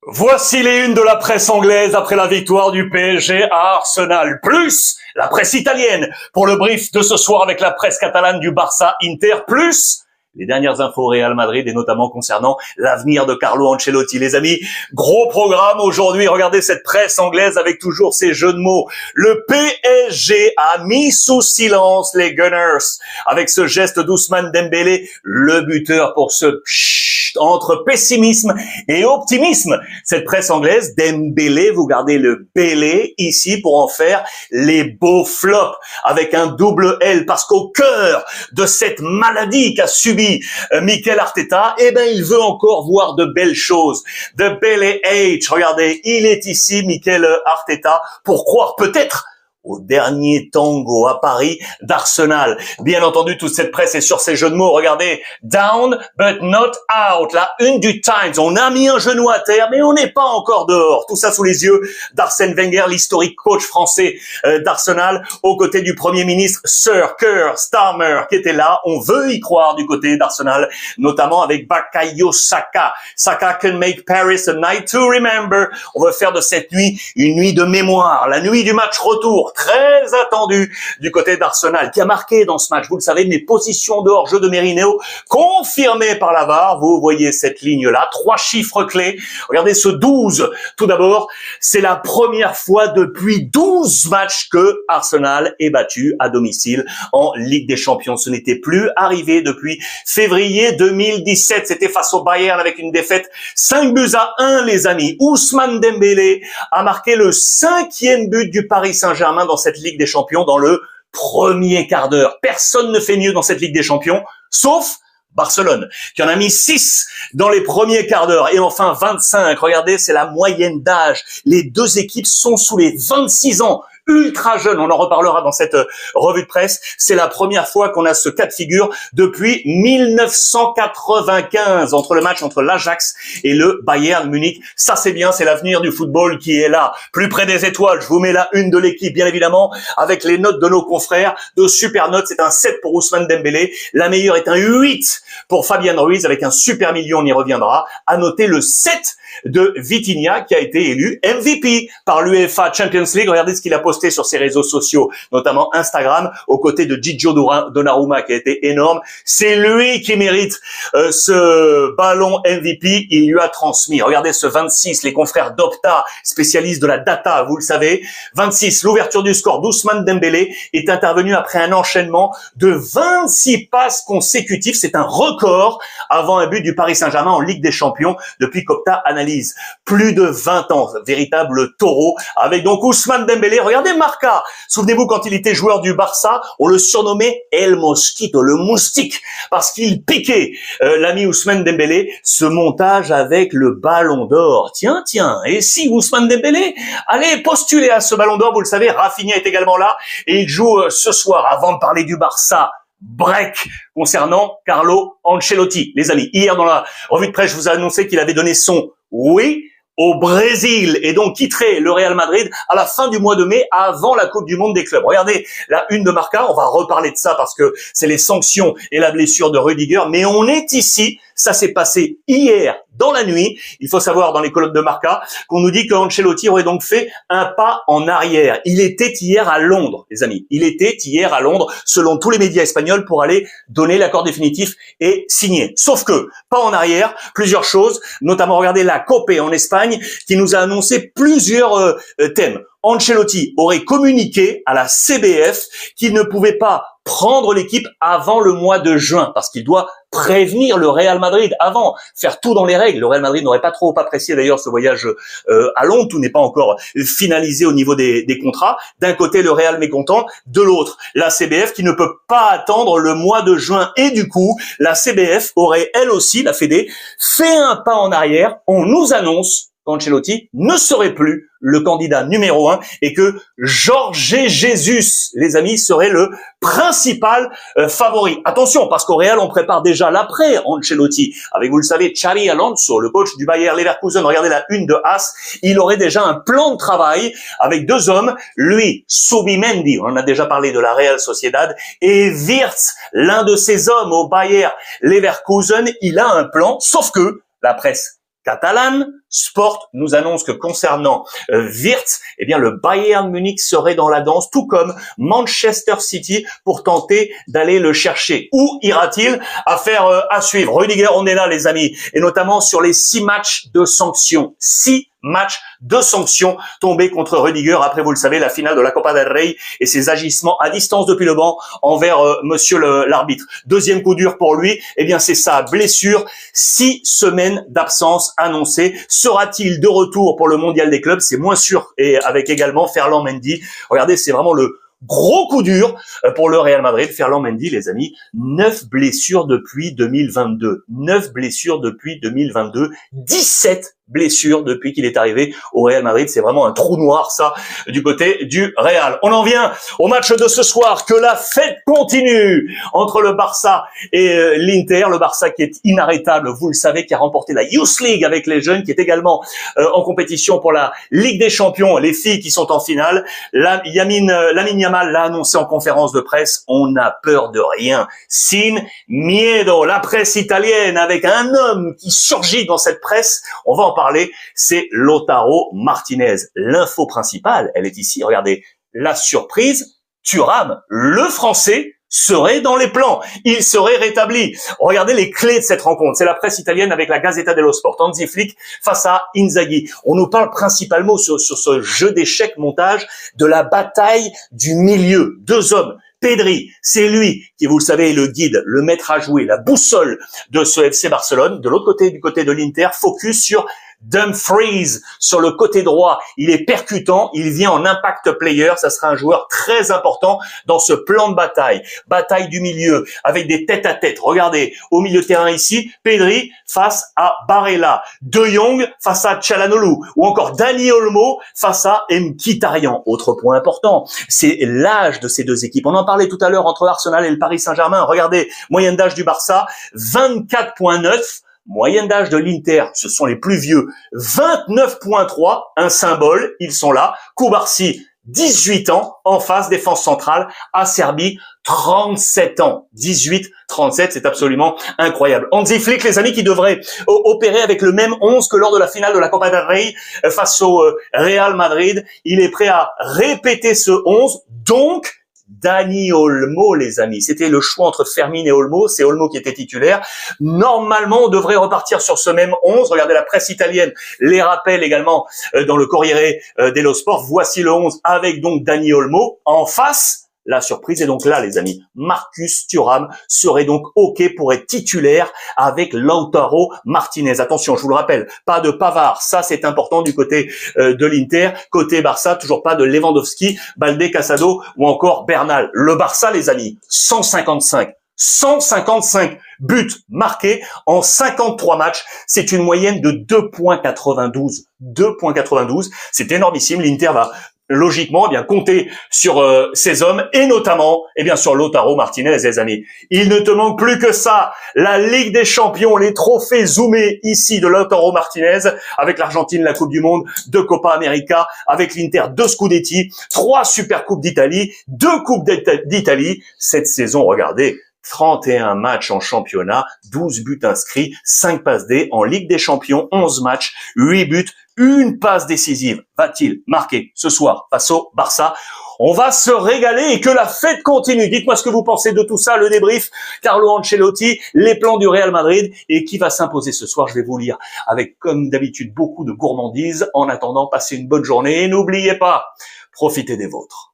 Voici les unes de la presse anglaise après la victoire du PSG à Arsenal, plus la presse italienne pour le brief de ce soir avec la presse catalane du Barça Inter, plus les dernières infos Real Madrid et notamment concernant l'avenir de Carlo Ancelotti. Les amis, gros programme aujourd'hui. Regardez cette presse anglaise avec toujours ces jeux de mots. Le PSG a mis sous silence les Gunners avec ce geste d'Ousmane Dembélé, le buteur pour ce entre pessimisme et optimisme. Cette presse anglaise, Dembélé, vous gardez le Bélé ici pour en faire les beaux flops avec un double L parce qu'au cœur de cette maladie qu'a subi Mikel Arteta, il veut encore voir de belles choses. The Bélé H, regardez, il est ici Mikel Arteta pour croire peut-être au dernier tango à Paris d'Arsenal. Bien entendu, toute cette presse est sur ces jeux de mots. Regardez, down but not out. La une du Times. On a mis un genou à terre, mais on n'est pas encore dehors. Tout ça sous les yeux d'Arsène Wenger, l'historique coach français d'Arsenal, aux côtés du Premier ministre Sir Keir Starmer, qui était là. On veut y croire du côté d'Arsenal, notamment avec Bukayo Saka. Saka can make Paris a night to remember. On veut faire de cette nuit une nuit de mémoire, la nuit du match retour. Très attendu du côté d'Arsenal, qui a marqué dans ce match, vous le savez, mes positions de hors-jeu de Merinho, confirmées par la VAR. Vous voyez cette ligne-là, 3 chiffres clés. Regardez ce 12. Tout d'abord, c'est la première fois depuis 12 matchs que Arsenal est battu à domicile en Ligue des Champions. Ce n'était plus arrivé depuis février 2017. C'était face au Bayern avec une défaite 5-1, les amis. Ousmane Dembélé a marqué le 5e but du Paris Saint-Germain dans cette Ligue des Champions dans le premier quart d'heure. Personne ne fait mieux dans cette Ligue des Champions, sauf Barcelone, qui en a mis 6 dans les premiers quarts d'heure. Et enfin 25, regardez, c'est la moyenne d'âge. Les deux équipes sont sous les 26 ans. Ultra jeune, on en reparlera dans cette revue de presse. C'est la première fois qu'on a ce cas de figure depuis 1995 entre le match entre l'Ajax et le Bayern Munich. Ça c'est bien, c'est l'avenir du football qui est là. Plus près des étoiles, je vous mets la une de l'équipe bien évidemment avec les notes de nos confrères. De super notes, c'est un 7 pour Ousmane Dembélé. La meilleure est un 8 pour Fabian Ruiz avec un super million, on y reviendra. À noter le 7 de Vitinha qui a été élu MVP par l'UEFA Champions League. Regardez ce qu'il a posté sur ses réseaux sociaux, notamment Instagram, aux côtés de Gigio Donnarumma qui a été énorme. C'est lui qui mérite ce ballon MVP. Il lui a transmis. Regardez ce 26, les confrères d'Opta, spécialistes de la data, vous le savez. 26, l'ouverture du score d'Ousmane Dembélé est intervenue après un enchaînement de 26 passes consécutives. C'est un record avant un but du Paris Saint-Germain en Ligue des Champions depuis qu'Opta analyse. Plus de 20 ans, véritable taureau, avec donc Ousmane Dembélé. Regardez Marca. Souvenez-vous, quand il était joueur du Barça, on le surnommait El Mosquito, le moustique, parce qu'il piquait l'ami Ousmane Dembélé. Ce montage avec le Ballon d'Or. Tiens, et si Ousmane Dembélé allait postuler à ce Ballon d'Or, vous le savez, Rafinha est également là et il joue ce soir. Avant de parler du Barça, break concernant Carlo Ancelotti. Les amis, hier dans la revue de presse, je vous ai annoncé qu'il avait donné son oui au Brésil et donc quitterait le Real Madrid à la fin du mois de mai avant la Coupe du Monde des clubs. Regardez la une de Marca, on va reparler de ça parce que c'est les sanctions et la blessure de Rudiger, mais on est ici, ça s'est passé hier dans la nuit. Il faut savoir dans les colonnes de Marca qu'on nous dit qu'Ancelotti aurait donc fait un pas en arrière. Il était hier à Londres, les amis. Il était hier à Londres, selon tous les médias espagnols, pour aller donner l'accord définitif et signer. Sauf que, pas en arrière, plusieurs choses, notamment regardez la COPE en Espagne, qui nous a annoncé plusieurs thèmes. Ancelotti aurait communiqué à la CBF qu'il ne pouvait pas prendre l'équipe avant le mois de juin, parce qu'il doit prévenir le Real Madrid avant, faire tout dans les règles. Le Real Madrid n'aurait pas trop apprécié d'ailleurs ce voyage à Londres, tout n'est pas encore finalisé au niveau des contrats. D'un côté le Real mécontent, de l'autre la CBF qui ne peut pas attendre le mois de juin, et du coup la CBF aurait elle aussi, la Fédé, fait un pas en arrière. On nous annonce qu'Ancelotti ne serait plus le candidat numéro 1 et que Jorge Jesus, les amis, serait le principal favori. Attention, parce qu'au Real, on prépare déjà l'après Ancelotti. Avec, vous le savez, Xabi Alonso, le coach du Bayer Leverkusen. Regardez la une de As. Il aurait déjà un plan de travail avec 2 hommes. Lui, Subimendi, on en a déjà parlé de la Real Sociedad, et Wirtz, l'un de ces hommes au Bayer Leverkusen. Il a un plan, sauf que la presse catalane Sport nous annonce que concernant Wirtz, eh bien le Bayern Munich serait dans la danse, tout comme Manchester City, pour tenter d'aller le chercher. Où ira-t-il? Affaire à suivre. Rudiger, on est là les amis, et notamment sur les 6 matchs de sanctions. 6 matchs de sanctions tombés contre Rudiger après, vous le savez, la finale de la Copa del Rey et ses agissements à distance depuis le banc envers monsieur l'arbitre. Deuxième coup dur pour lui, eh bien c'est sa blessure. 6 semaines d'absence annoncées. Sera-t-il de retour pour le mondial des clubs? C'est moins sûr. Et avec également Ferland Mendy. Regardez, c'est vraiment le gros coup dur pour le Real Madrid. Ferland Mendy, les amis, 9 blessures depuis 2022. 9 blessures depuis 2022. 17 blessures depuis qu'il est arrivé au Real Madrid. C'est vraiment un trou noir, ça, du côté du Real. On en vient au match de ce soir. Que la fête continue entre le Barça et l'Inter. Le Barça qui est inarrêtable, vous le savez, qui a remporté la Youth League avec les jeunes, qui est également en compétition pour la Ligue des Champions. Les filles qui sont en finale. Lamine Yamal l'a annoncé en conférence de presse. On n'a peur de rien. Sin miedo. La presse italienne avec un homme qui surgit dans cette presse. On va en parler, c'est Lautaro Martinez. L'info principale, elle est ici. Regardez, la surprise, Thuram, le Français, serait dans les plans. Il serait rétabli. Regardez les clés de cette rencontre. C'est la presse italienne avec la Gazzetta dello Sport. Hansi Flick face à Inzaghi. On nous parle principalement sur ce jeu d'échecs montage de la bataille du milieu. 2 hommes. Pedri, c'est lui qui, vous le savez, est le guide, le maître à jouer, la boussole de ce FC Barcelone. De l'autre côté, du côté de l'Inter, focus sur Dumfries sur le côté droit. Il est percutant, il vient en impact player. Ça sera un joueur très important dans ce plan de bataille. Bataille du milieu avec des tête-à-tête. Regardez, au milieu de terrain ici, Pedri face à Barella, De Jong face à Çalhanoğlu ou encore Dani Olmo face à Mkhitaryan. Autre point important, c'est l'âge de ces deux équipes. On en parlait tout à l'heure entre Arsenal et le Paris Saint-Germain. Regardez, moyenne d'âge du Barça, 24,9. Moyenne d'âge de l'Inter, ce sont les plus vieux, 29,3, un symbole, ils sont là. Koubarsi, 18 ans, en face, défense centrale, Acerbi, 37 ans, 18-37, c'est absolument incroyable. Hansi Flick, les amis, qui devrait opérer avec le même 11 que lors de la finale de la Copa del Rey face au Real Madrid. Il est prêt à répéter ce 11, donc Dani Olmo, les amis. C'était le choix entre Fermin et Olmo. C'est Olmo qui était titulaire. Normalement, on devrait repartir sur ce même 11. Regardez, la presse italienne les rappelle également dans le Corriere dello Sport. Voici le 11 avec donc Dani Olmo. En face, la surprise est donc là, les amis. Marcus Thuram serait donc OK pour être titulaire avec Lautaro Martinez. Attention, je vous le rappelle, pas de Pavard. Ça, c'est important du côté de l'Inter. Côté Barça, toujours pas de Lewandowski, Balde, Casado ou encore Bernal. Le Barça, les amis, 155 buts marqués en 53 matchs. C'est une moyenne de 2,92. 2,92. C'est énormissime. L'Inter va logiquement, eh bien, compter sur ces hommes et notamment, eh bien, sur Lautaro Martinez, les amis. Il ne te manque plus que ça. La Ligue des Champions, les trophées zoomés ici de Lautaro Martinez avec l'Argentine, la Coupe du Monde, 2 Copa América, avec l'Inter, 2 Scudetti, 3 Supercoupes d'Italie, 2 Coupes d'Italie. Cette saison, regardez, 31 matchs en championnat, 12 buts inscrits, 5 passes D en Ligue des Champions, 11 matchs, 8 buts, une passe décisive. Va-t-il marquer ce soir face au Barça? On va se régaler et que la fête continue. Dites-moi ce que vous pensez de tout ça, le débrief, Carlo Ancelotti, les plans du Real Madrid et qui va s'imposer ce soir. Je vais vous lire avec, comme d'habitude, beaucoup de gourmandise. En attendant, passez une bonne journée et n'oubliez pas, profitez des vôtres.